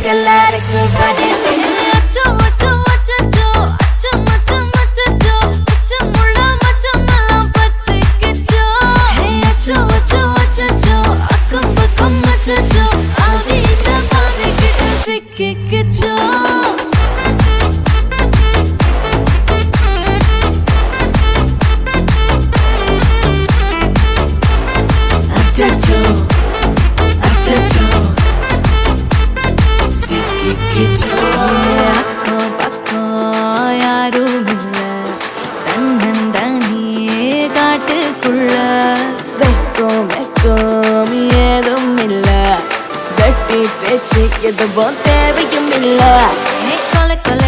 எல்லாருக்கும் பதில் அச்சோ அச்சோ அச்சோ அச்சம் அச்சம் அச்சோ அச்சமுள்ள மச்சமெல்லாம் பத்திக்கிச்சோ அச்சோ அச்சோ அச்சோ அக்கம் பக்கம் அச்சோ ஆவித பாவிக்கிட்ட சிக்கிக்கிச்சோ அச்சோ அச்சோ சிக்கிக்கிச்சோ அக்கம் பக்கம் யாரும் இல்ல தன்னந்தனியே காட்டுக்குள்ள வெக்கம் வெக்கம் ஏதும் இல்ல வெட்டி பேச்சு எதுவும் தேவையும் இல்ல கொலை கொலை